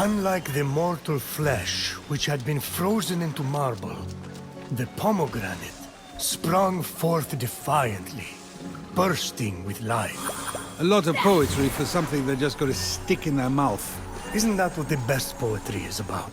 Unlike the mortal flesh, which had been frozen into marble, the pomegranate sprung forth defiantly, bursting with life. A lot of poetry for something they're just going to stick in their mouth. Isn't that what the best poetry is about?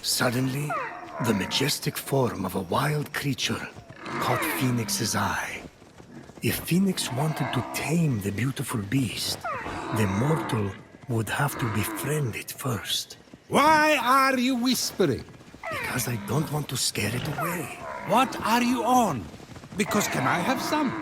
Suddenly, the majestic form of a wild creature caught Phoenix's eye. If Phoenix wanted to tame the beautiful beast, the mortal would have to befriend it first. Why are you whispering? Because I don't want to scare it away. What are you on? Because can I have some?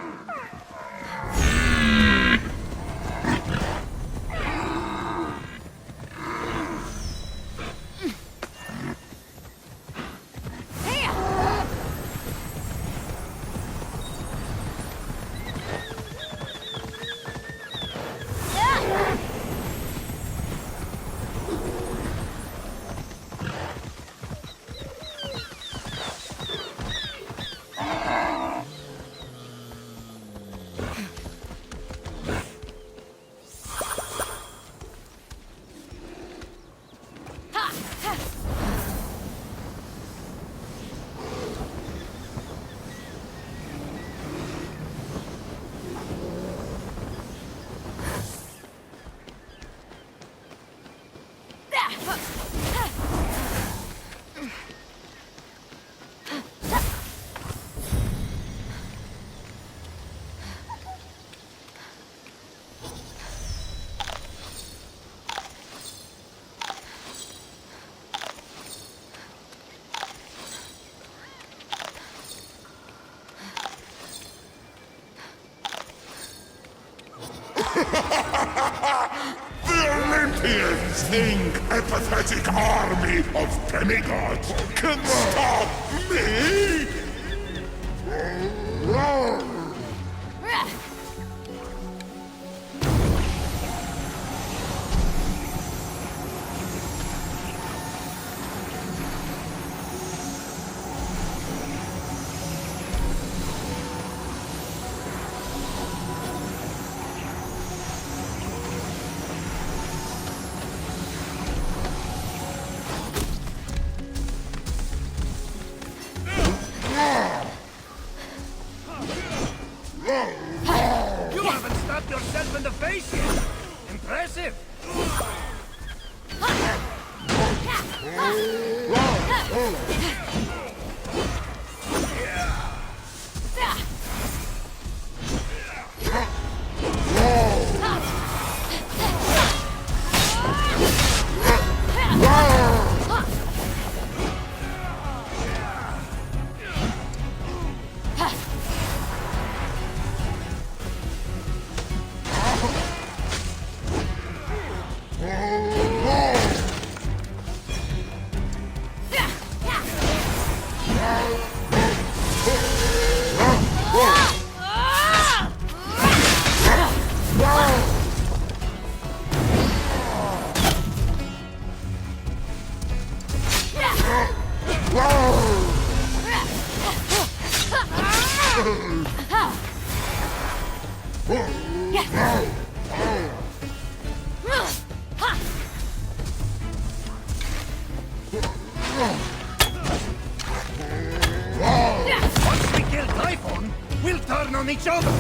The Olympians think a pathetic army of demigods can stop me? You haven't stabbed yourself in the face yet! Impressive! Once we kill Typhon, we'll turn on each other.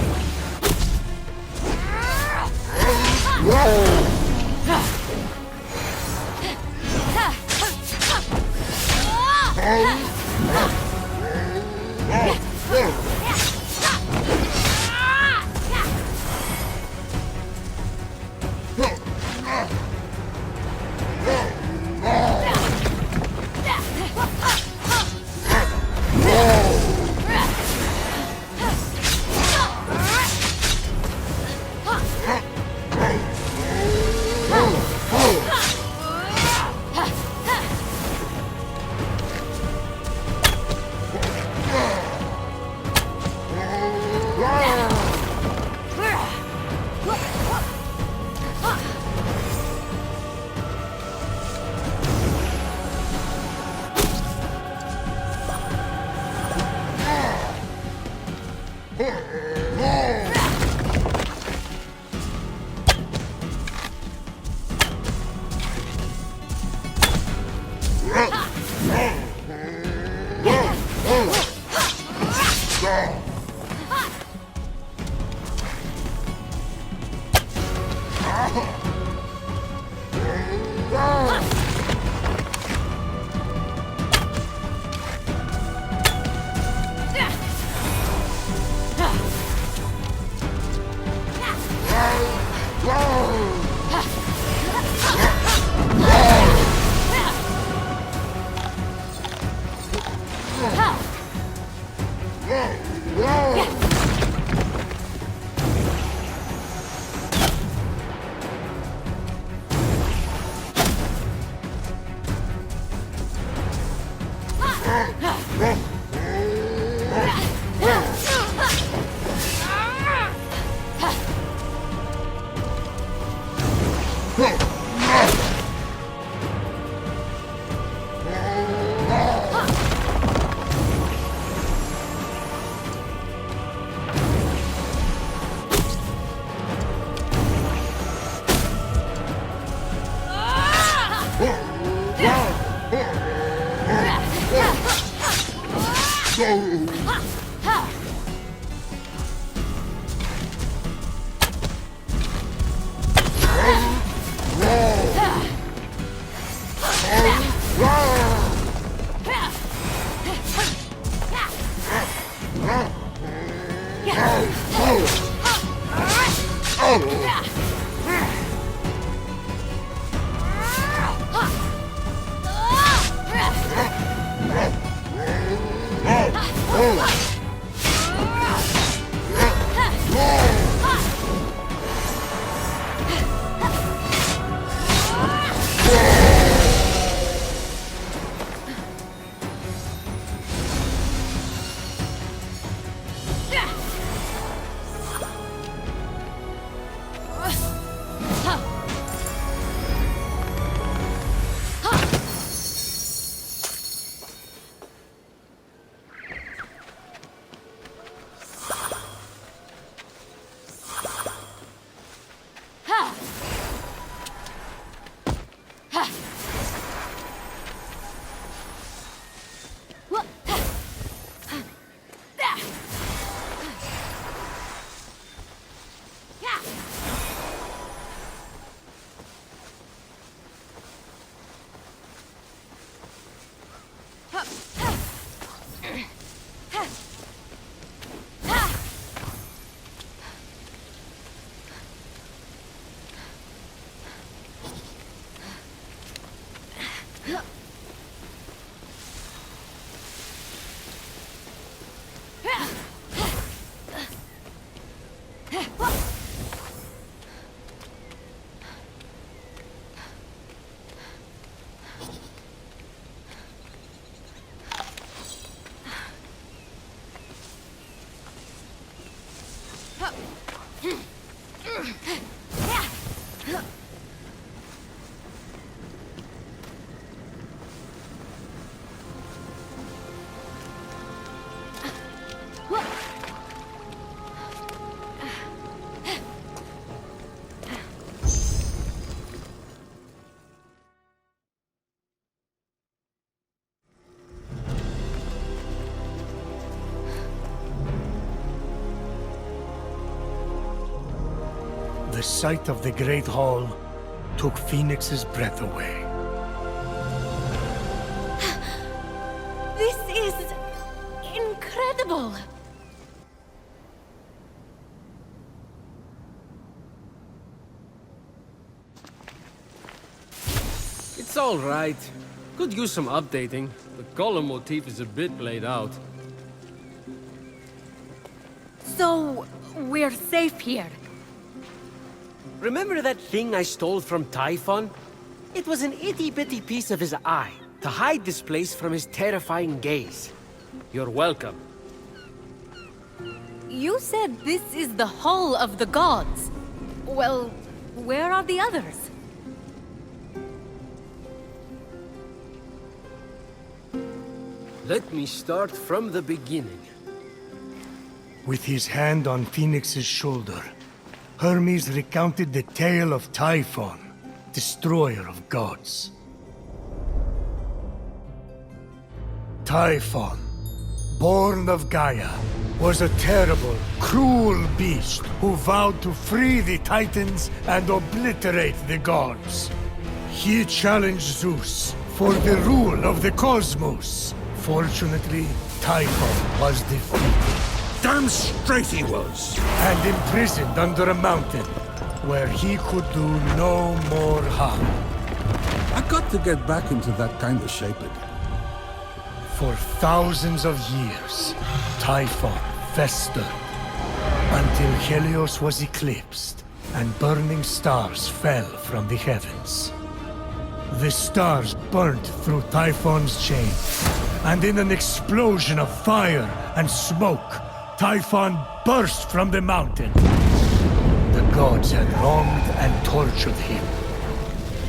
the sight of the Great Hall took Phoenix's breath away. This is incredible! It's all right. Could use some updating. The column motif is a bit played out. So, we're safe here. Remember that thing I stole from Typhon? It was an itty-bitty piece of his eye, to hide this place from his terrifying gaze. You're welcome. You said this is the Hall of the Gods. Well, where are the others? Let me start from the beginning. With his hand on Phoenix's shoulder, Hermes recounted the tale of Typhon, destroyer of gods. Typhon, born of Gaia, was a terrible, cruel beast who vowed to free the Titans and obliterate the gods. He challenged Zeus for the rule of the cosmos. Fortunately, Typhon was defeated. Damn straight he was. And imprisoned under a mountain, where he could do no more harm. I got to get back into that kind of shape again. For thousands of years, Typhon festered, until Helios was eclipsed, and burning stars fell from the heavens. The stars burnt through Typhon's chains, and in an explosion of fire and smoke, Typhon burst from the mountain. The gods had wronged and tortured him.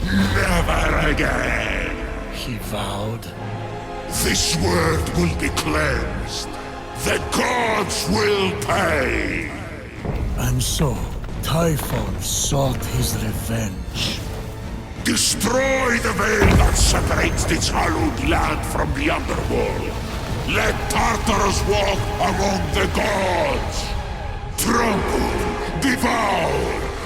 Never again! He vowed. This world will be cleansed. The gods will pay! And so, Typhon sought his revenge. Destroy the veil that separates this hallowed land from the underworld. Let Tartarus walk among the gods. Trample, devour,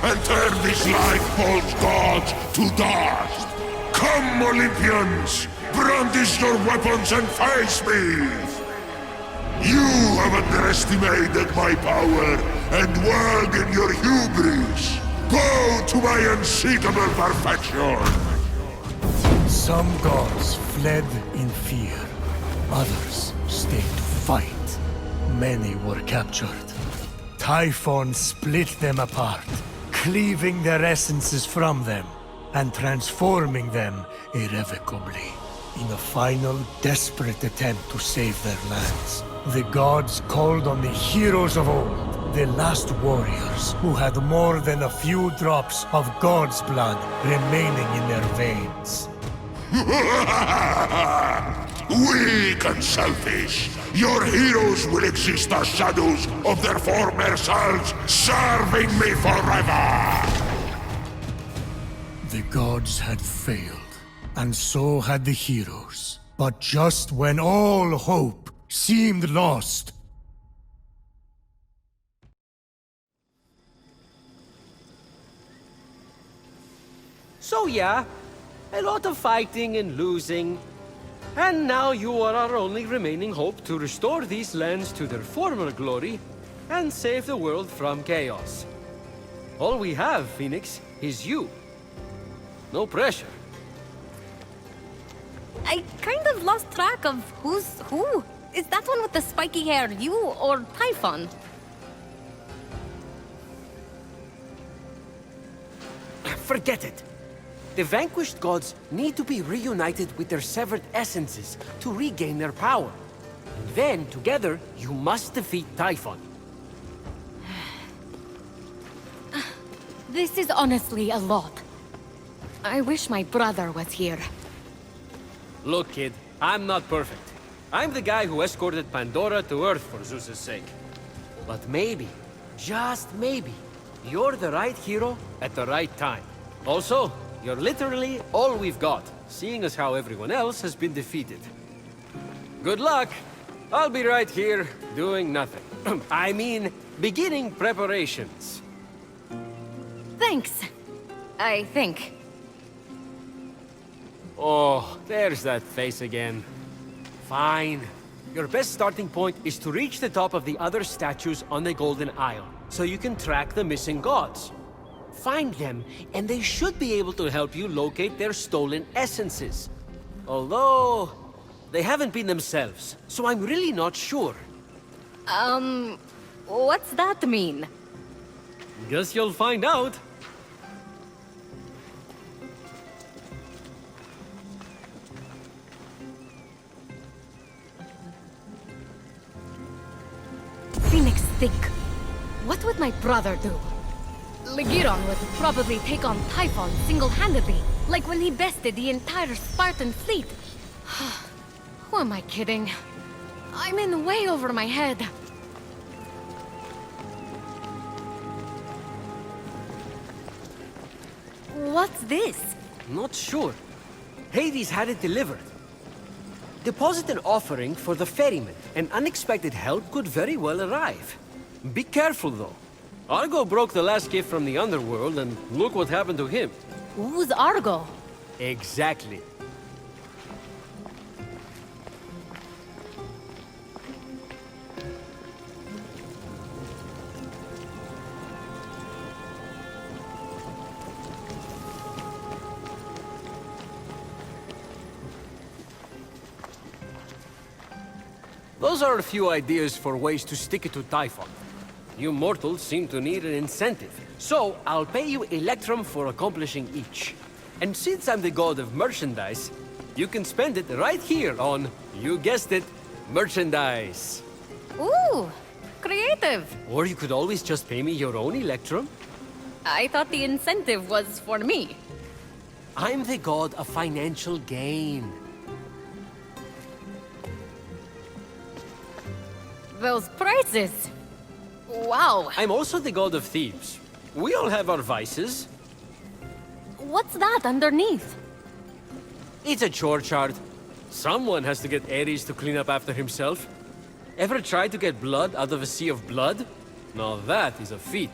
and turn these life-forged gods to dust. Come, Olympians! Brandish your weapons and face me! You have underestimated my power and world in your hubris. Bow to my unseatable perfection! Some gods fled in fear. Others stayed to fight. Many were captured. Typhon split them apart, cleaving their essences from them and transforming them irrevocably. In a final, desperate attempt to save their lands, the gods called on the heroes of old, the last warriors who had more than a few drops of God's blood remaining in their veins. Weak and selfish, your heroes will exist as shadows of their former selves, serving me forever! The gods had failed, and so had the heroes. But just when all hope seemed lost, So yeah, a lot of fighting and losing. And now you are our only remaining hope to restore these lands to their former glory and save the world from chaos. All we have, Phoenix, is you. No pressure. I kind of lost track of who's who. Is that one with the spiky hair you or Typhon? Forget it. The vanquished gods need to be reunited with their severed essences to regain their power. And then, together, you must defeat Typhon. This is honestly a lot. I wish my brother was here. Look, kid, I'm not perfect. I'm the guy who escorted Pandora to Earth for Zeus's sake. But maybe, just maybe, you're the right hero at the right time. Also, you're literally all we've got, seeing as how everyone else has been defeated. Good luck! I'll be right here, doing nothing. I mean, beginning preparations. Thanks. I think. Oh, there's that face again. Fine. Your best starting point is to reach the top of the other statues on the Golden Isle, so you can track the missing gods. Find them, and they should be able to help you locate their stolen essences. Although, they haven't been themselves, so I'm really not sure. What's that mean? Guess you'll find out. Fenyx think. What would my brother do? Ligiron would probably take on Typhon single-handedly, like when he bested the entire Spartan fleet. Who am I kidding? I'm in way over my head. What's this? Not sure. Hades had it delivered. Deposit an offering for the ferryman, and unexpected help could very well arrive. Be careful, though. Argo broke the last gift from the underworld, and look what happened to him. Who's Argo? Exactly. Those are a few ideas for ways to stick it to Typhon. You mortals seem to need an incentive, so I'll pay you Electrum for accomplishing each. And since I'm the god of merchandise, you can spend it right here on, you guessed it, merchandise. Ooh, creative. Or you could always just pay me your own Electrum. I thought the incentive was for me. I'm the god of financial gain. Those prices. Wow. I'm also the god of thieves. We all have our vices. What's that underneath? It's a chore chart. Someone has to get Ares to clean up after himself. Ever tried to get blood out of a sea of blood? Now that is a feat.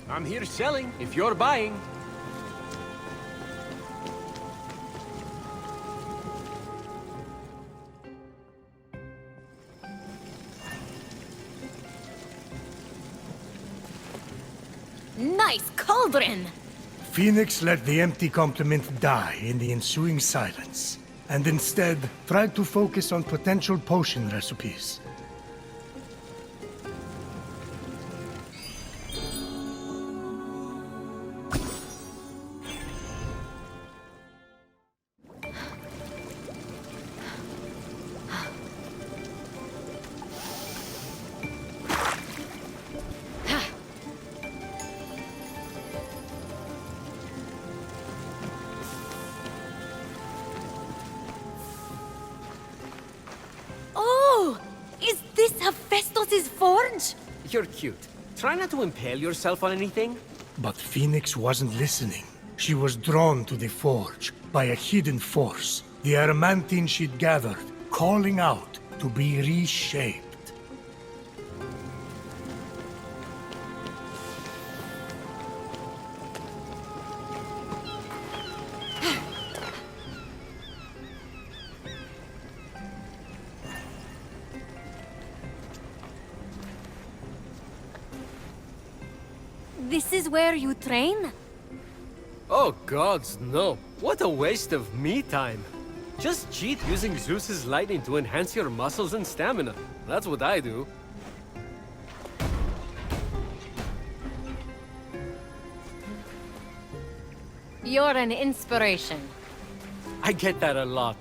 I'm here selling, if you're buying. Nice cauldron! Phoenix let the empty compliment die in the ensuing silence, and instead tried to focus on potential potion recipes. Oh! Is this Hephaestus' forge? You're cute. Try not to impale yourself on anything. But Phoenix wasn't listening. She was drawn to the forge by a hidden force, the adamantine she'd gathered, calling out to be reshaped. This is where you train? Oh gods, no. What a waste of me time. Just cheat using Zeus's lightning to enhance your muscles and stamina. That's what I do. You're an inspiration. I get that a lot.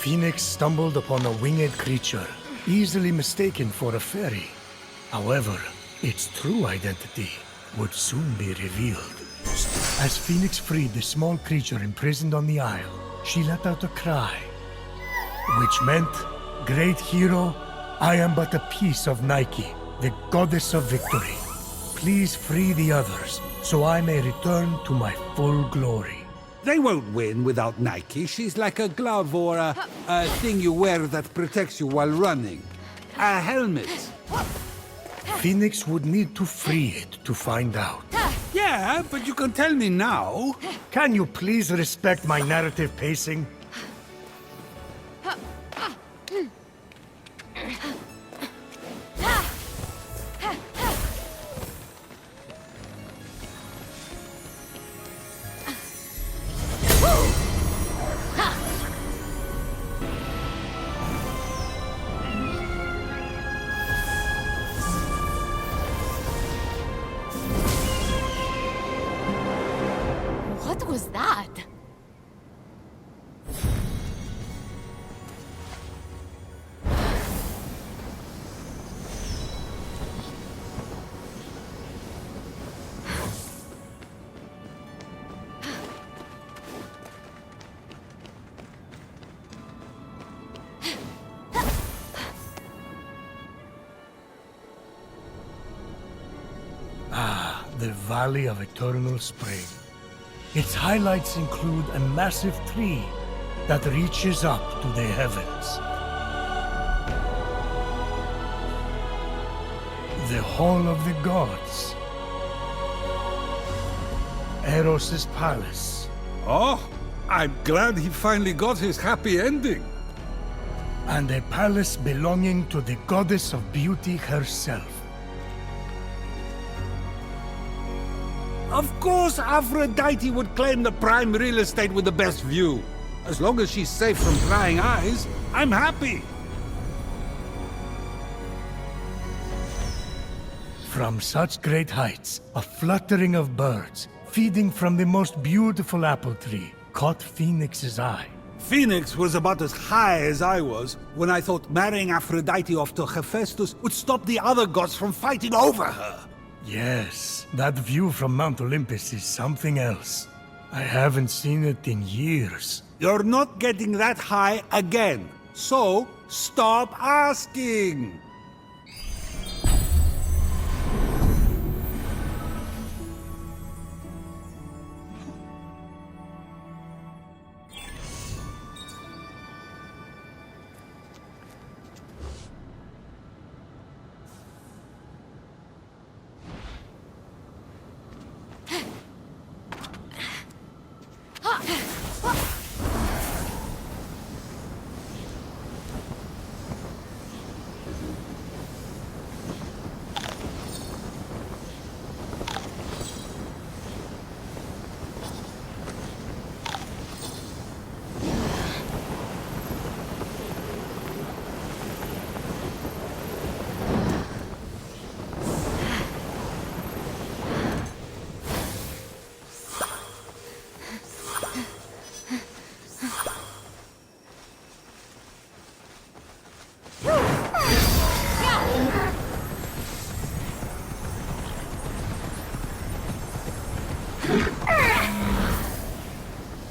Phoenix stumbled upon a winged creature, easily mistaken for a fairy. However, its true identity would soon be revealed. As Phoenix freed the small creature imprisoned on the isle, she let out a cry, which meant, "Great hero, I am but a piece of Nike, the goddess of victory. Please free the others, so I may return to my full glory." They won't win without Nike. She's like a glove or a thing you wear that protects you while running. A helmet. Phoenix would need to free it to find out. Yeah, but you can tell me now. Can you please respect my narrative pacing? What was that? The Valley of Eternal Spring. Its highlights include a massive tree that reaches up to the heavens. The Hall of the Gods. Eros' palace. Oh, I'm glad he finally got his happy ending. And a palace belonging to the goddess of beauty herself. Of course, Aphrodite would claim the prime real estate with the best view. As long as she's safe from prying eyes, I'm happy. From such great heights, a fluttering of birds, feeding from the most beautiful apple tree, caught Phoenix's eye. Phoenix was about as high as I was when I thought marrying Aphrodite off to Hephaestus would stop the other gods from fighting over her. Yes, that view from Mount Olympus is something else. I haven't seen it in years. You're not getting that high again, so stop asking.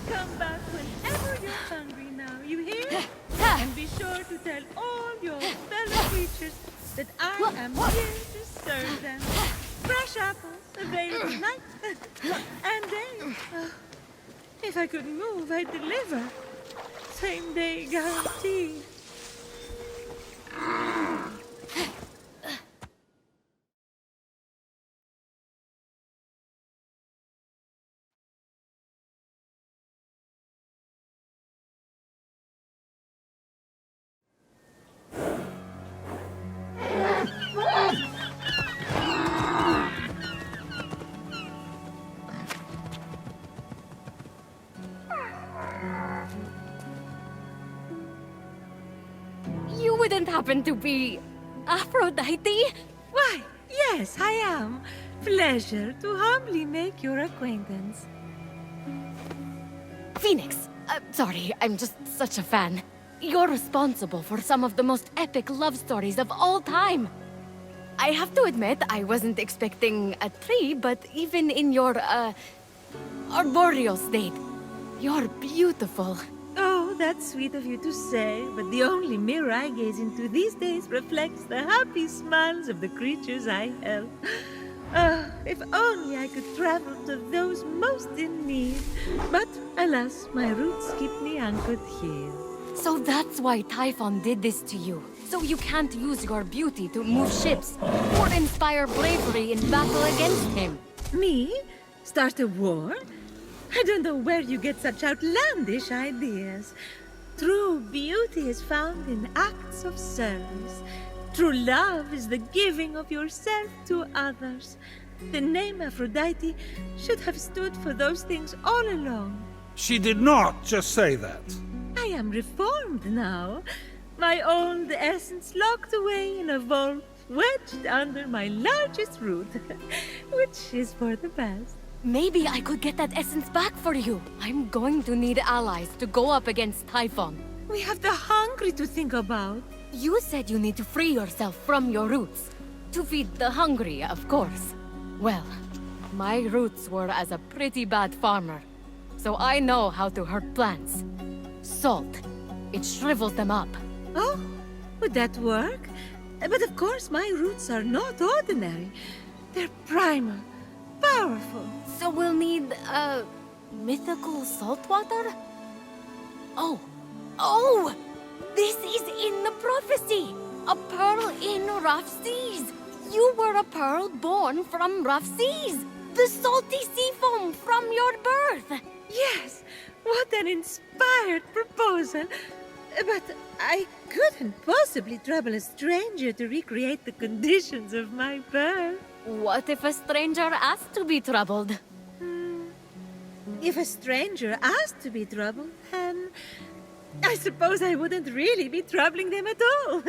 Come back whenever you're hungry now, you hear? And be sure to tell all your fellow creatures that I am here to serve them. Fresh apples available night and day. If I could move, I'd deliver. Same day guarantee. You wouldn't happen to be Aphrodite? Why, yes, I am. Pleasure to humbly make your acquaintance. Phoenix. Sorry, I'm just such a fan. You're responsible for some of the most epic love stories of all time. I have to admit, I wasn't expecting a tree, but even in your, arboreal state, you're beautiful. Oh, that's sweet of you to say, but the only mirror I gaze into these days reflects the happy smiles of the creatures I help. Ah, if only I could travel to those most in need. But alas, my roots keep me anchored here. So that's why Typhon did this to you. So you can't use your beauty to move ships or inspire bravery in battle against him. Me? Start a war? I don't know where you get such outlandish ideas. True beauty is found in acts of service. True love is the giving of yourself to others. The name Aphrodite should have stood for those things all along. She did not just say that. I am reformed now. My old essence locked away in a vault, wedged under my largest root, which is for the best. Maybe I could get that essence back for you. I'm going to need allies to go up against Typhon. We have the hungry to think about. You said you need to free yourself from your roots. To feed the hungry, of course. Well, my roots were as a pretty bad farmer. So I know how to hurt plants. Salt. It shrivels them up. Oh, would that work? But of course, my roots are not ordinary. They're primal, powerful. So we'll need, mythical salt water? Oh! This is in the prophecy! A pearl in rough seas! You were a pearl born from rough seas! The salty sea foam from your birth! Yes, what an inspired proposal. But I couldn't possibly trouble a stranger to recreate the conditions of my birth. What if a stranger asked to be troubled? If a stranger asked to be troubled, then I suppose I wouldn't really be troubling them at all.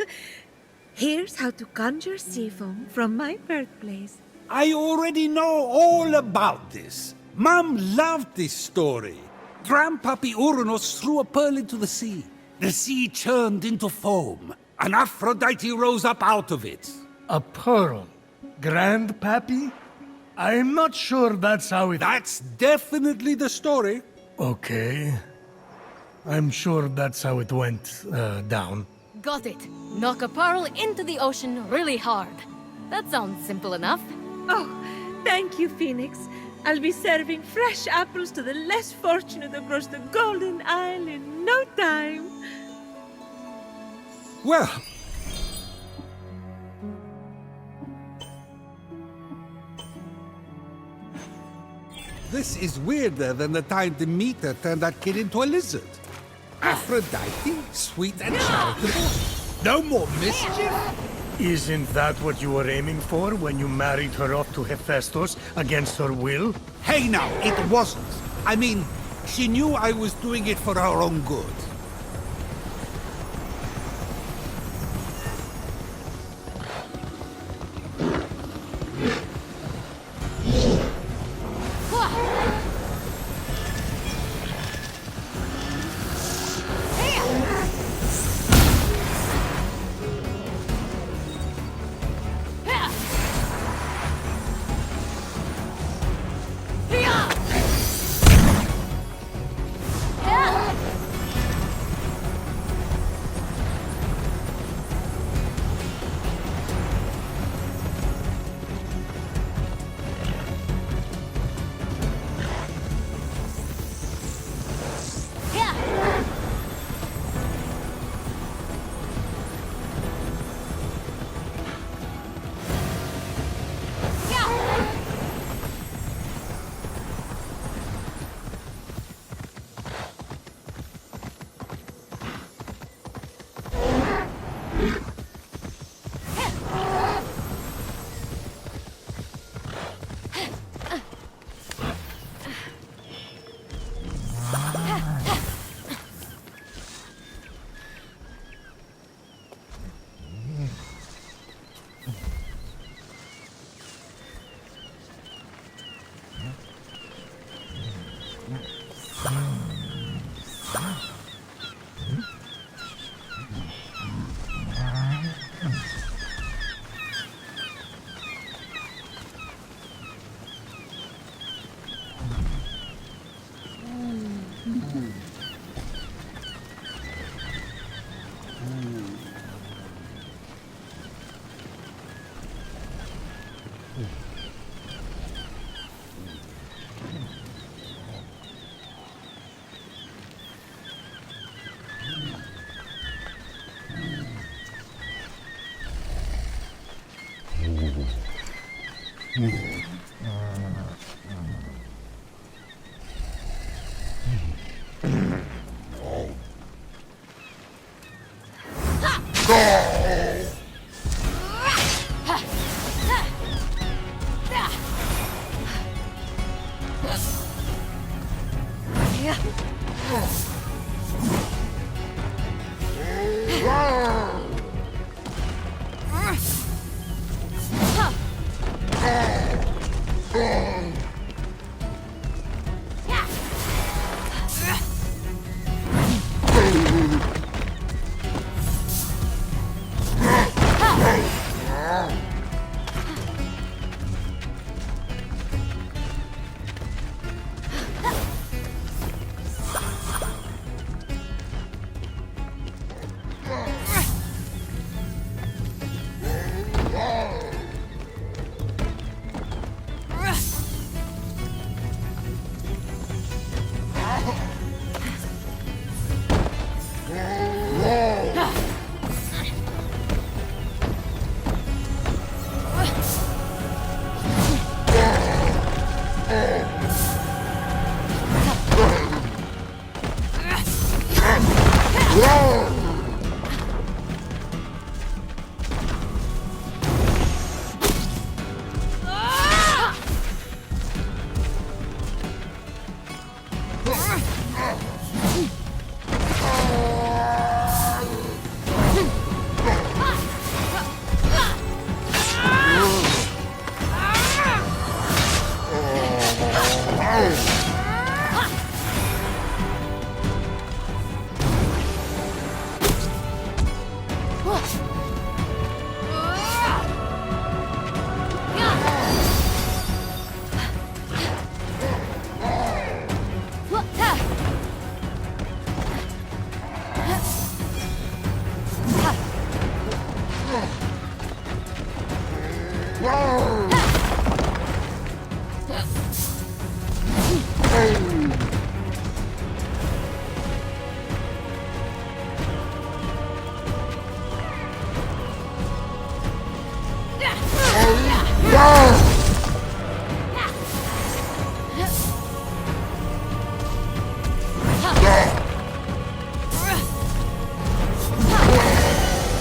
Here's how to conjure sea foam from my birthplace. I already know all about this. Mom loved this story. Grandpappy Uranus threw a pearl into the sea. The sea churned into foam, and Aphrodite rose up out of it. A pearl? Grandpappy? I'm not sure that's how it... That's definitely the story. Okay. I'm sure that's how it went, down. Got it. Knock a pearl into the ocean really hard. That sounds simple enough. Oh, thank you, Phoenix. I'll be serving fresh apples to the less fortunate across the Golden Isle in no time. Well, this is weirder than the time Demeter turned that kid into a lizard. Aphrodite, sweet and charitable. No more mischief? Isn't that what you were aiming for when you married her off to Hephaestus against her will? Hey now, it wasn't. I mean, she knew I was doing it for her own good.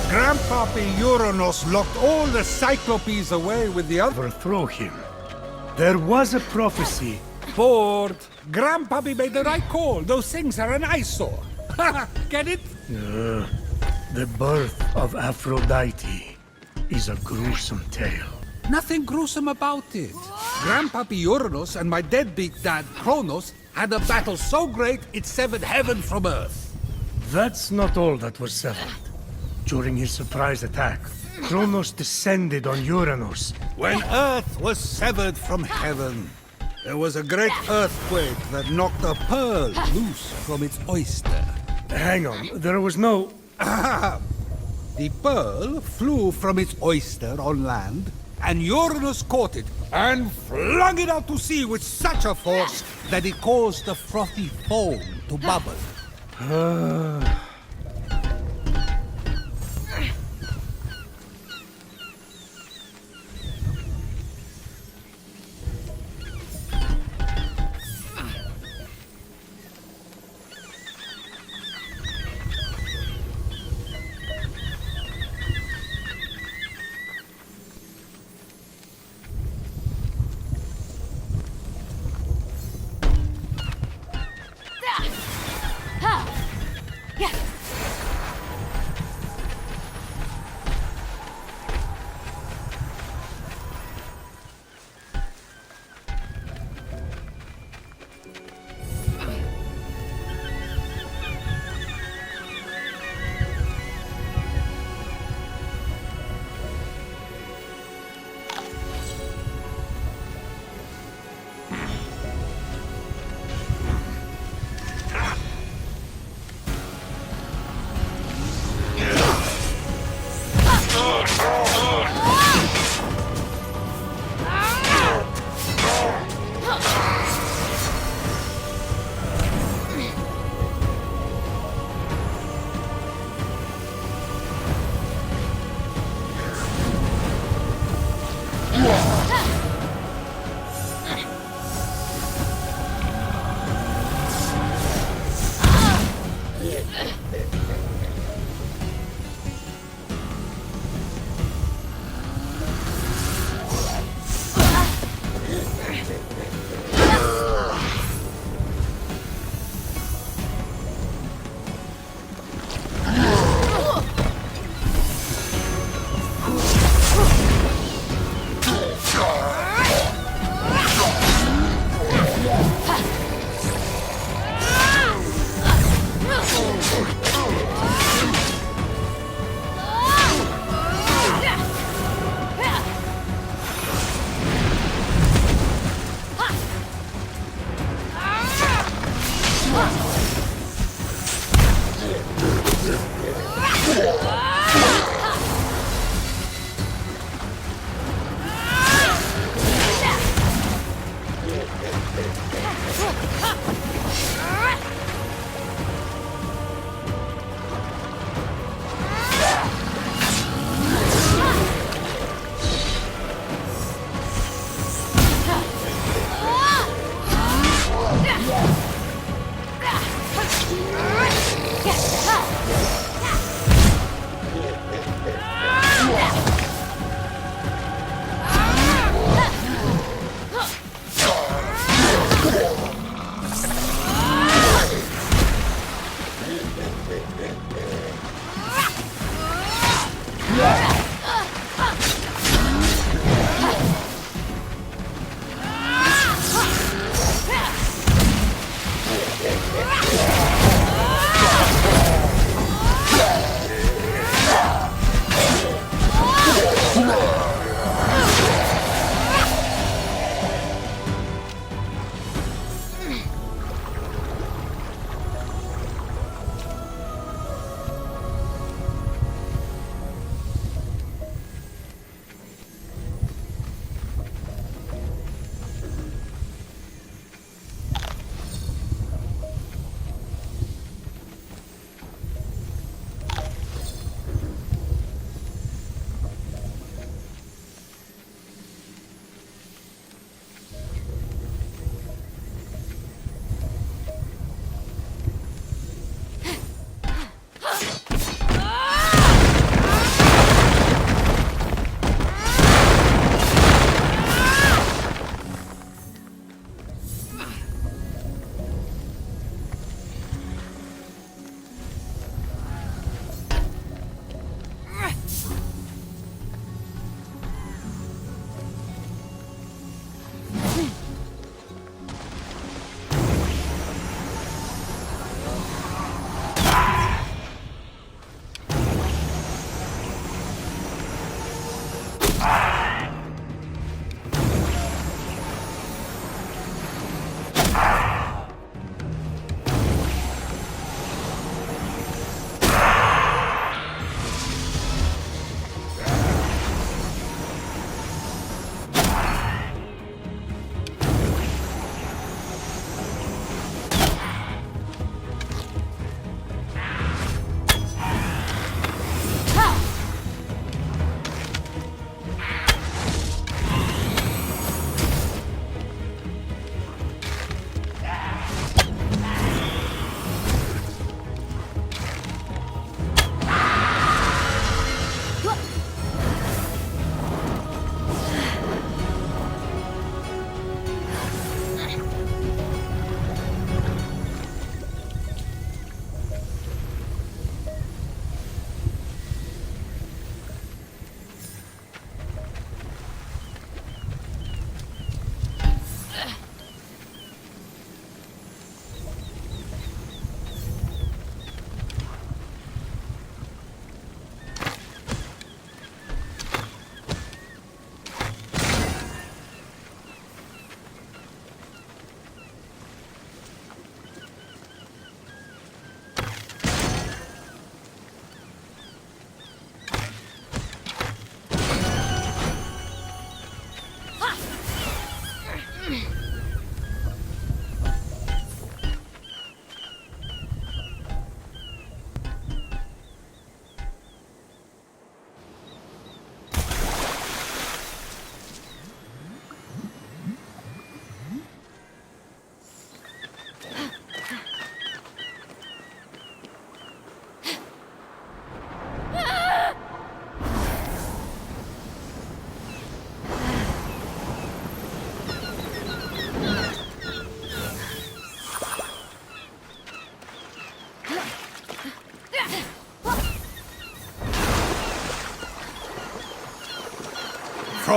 Grandpappy Uranus locked all the Cyclopes away with the other. Overthrow him. There was a prophecy. Bored. Grandpappy made the right call. Those things are an eyesore. Get it? The birth of Aphrodite is a gruesome tale. Nothing gruesome about it. Grandpappy Uranus and my deadbeat dad Kronos had a battle so great it severed heaven from earth. That's not all that was severed. During his surprise attack, Kronos descended on Uranus. When earth was severed from heaven, there was a great earthquake that knocked a pearl loose from its oyster. Hang on, there was no... The pearl flew from its oyster on land, and Uranus caught it and flung it out to sea with such a force that it caused the frothy foam to bubble. Yes!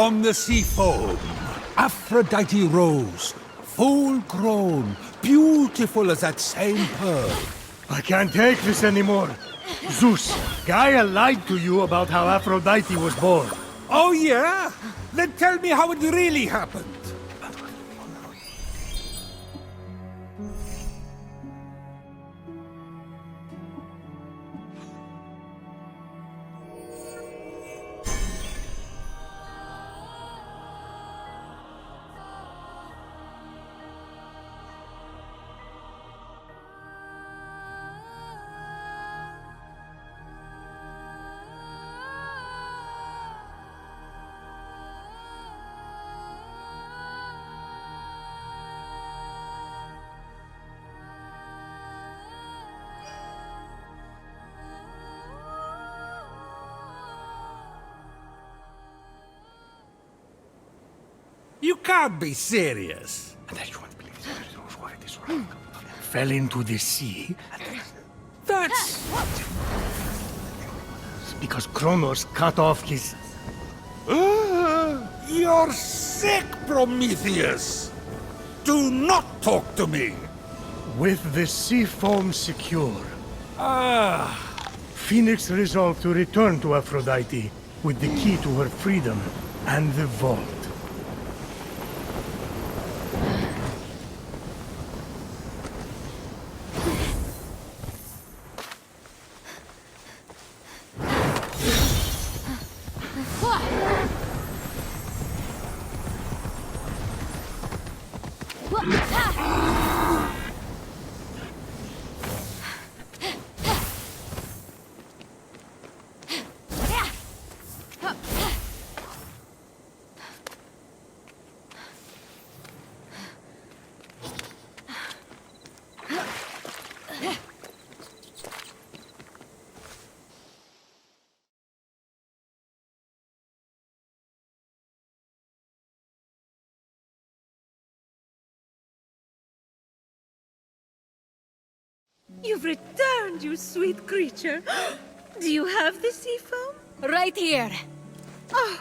From the sea foam, Aphrodite rose, full grown, beautiful as that same pearl. I can't take this anymore. Zeus, Gaia lied to you about how Aphrodite was born. Oh yeah? Then tell me how it really happened. You can't be serious. Fell into the sea That's... because Kronos cut off his... You're sick, Prometheus! Do not talk to me! With the sea foam secure, Ah, Phoenix resolved to return to Aphrodite with the key to her freedom and the vault. You've returned, you sweet creature. Do you have the sea foam? Right here. Oh,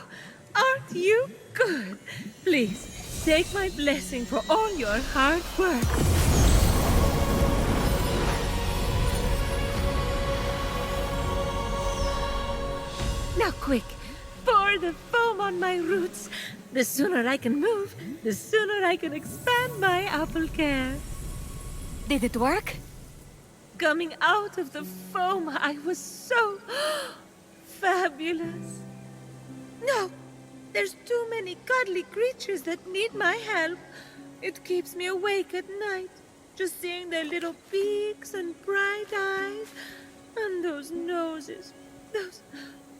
aren't you good? Please, take my blessing for all your hard work. Now quick, pour the foam on my roots. The sooner I can move, the sooner I can expand my apple care. Did it work? Coming out of the foam, I was so fabulous. No, there's too many cuddly creatures that need my help. It keeps me awake at night, just seeing their little beaks and bright eyes, and those noses, those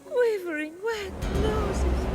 quivering wet noses.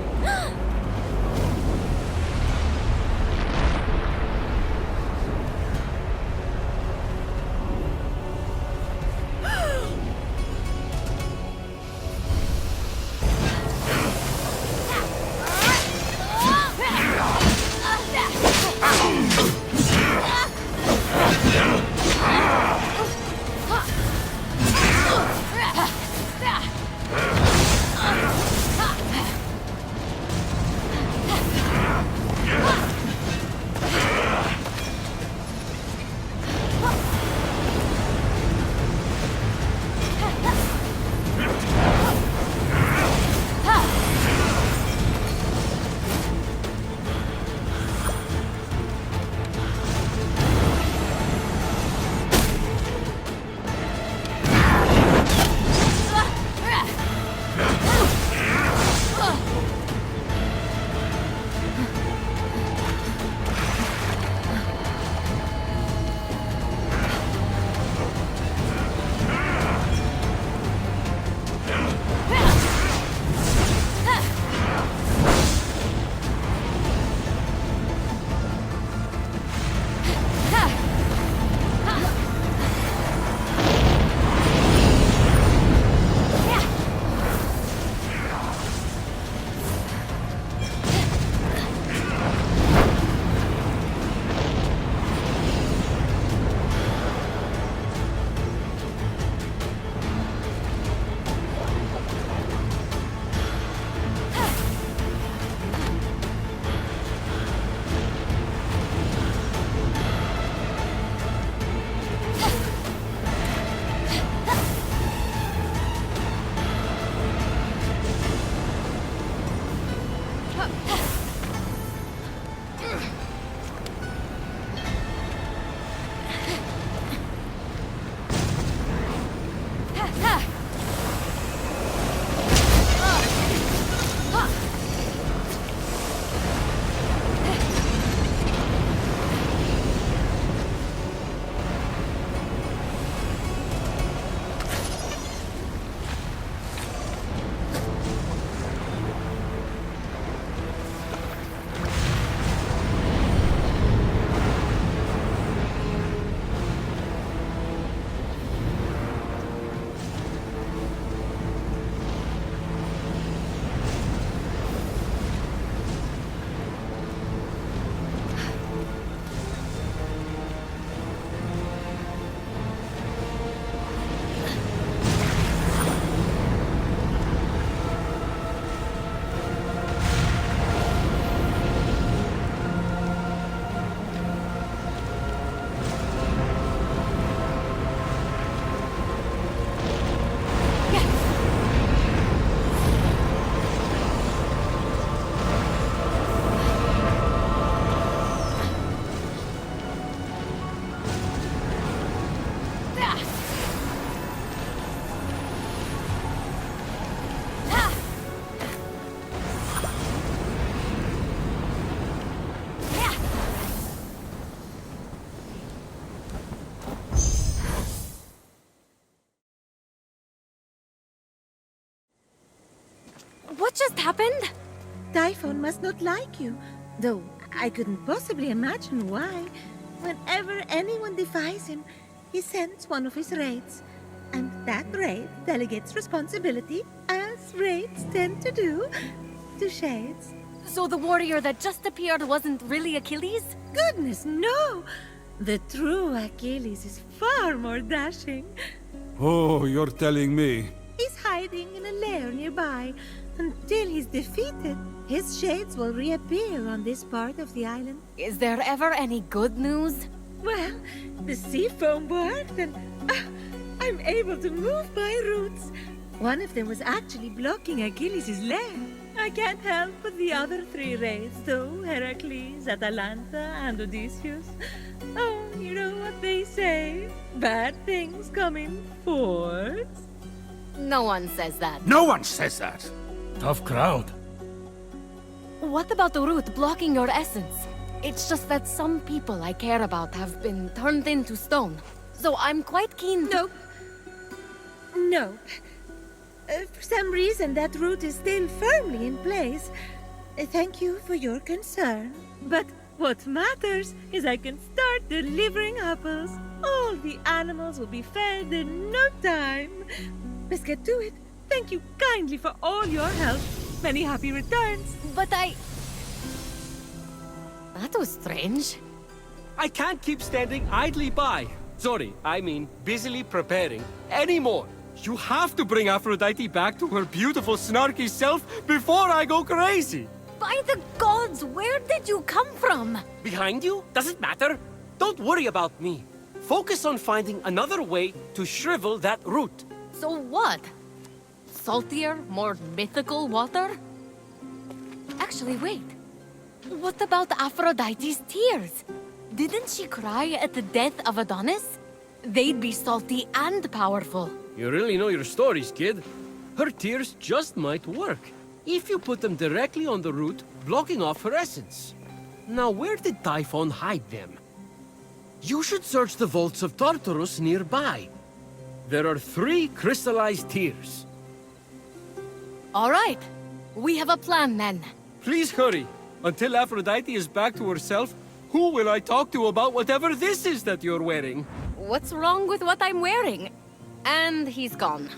What just happened? Typhon must not like you, though I couldn't possibly imagine why. Whenever anyone defies him, he sends one of his raids. And that raid delegates responsibility, as raids tend to do, to Shades. So the warrior that just appeared wasn't really Achilles? Goodness, no! The true Achilles is far more dashing. Oh, you're telling me. He's hiding in a lair nearby. Until he's defeated, his shades will reappear on this part of the island. Is there ever any good news? Well, the sea foam worked and I'm able to move my roots. One of them was actually blocking Achilles' lair. I can't help but the other three raids, though, Heracles, Atalanta, and Odysseus. Oh, you know what they say? Bad things come in fours. No one says that. No one says that. Tough crowd. What about the root blocking your essence? It's just that some people I care about have been turned into stone. So I'm quite keen to... No. For some reason, that root is still firmly in place. Thank you for your concern. But what matters is I can start delivering apples. All the animals will be fed in no time. Let's get to it. Thank you kindly for all your help. Many happy returns. But I... That was strange. I can't keep standing idly by. Sorry, I mean busily preparing anymore. You have to bring Aphrodite back to her beautiful, snarky self before I go crazy. By the gods, where did you come from? Behind you? Does it matter? Don't worry about me. Focus on finding another way to shrivel that root. So what? Saltier, more mythical water? Actually, wait. What about Aphrodite's tears? Didn't she cry at the death of Adonis? They'd be salty and powerful. You really know your stories, kid. Her tears just might work, if you put them directly on the root, blocking off her essence. Now, where did Typhon hide them? You should search the vaults of Tartarus nearby. There are 3 crystallized tears. All right. We have a plan then. Please hurry. Until Aphrodite is back to herself, who will I talk to about whatever this is that you're wearing? What's wrong with what I'm wearing? And he's gone.